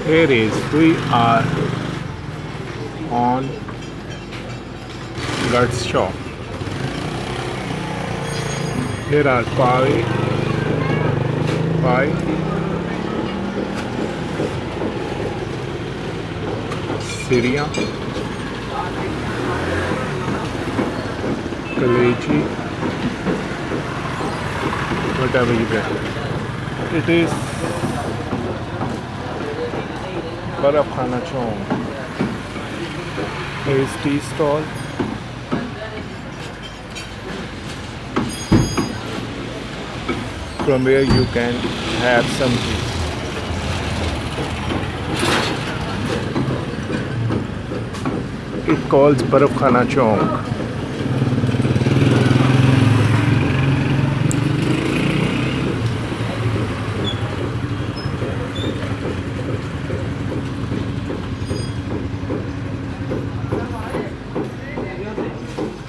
Here is we are on Guts shop. Here are pie, Syria, kalechi, whatever you get. It is Baraf Khana Chowk. Here is tea stall. From where you can have some tea. It calls Baraf Khana Chowk.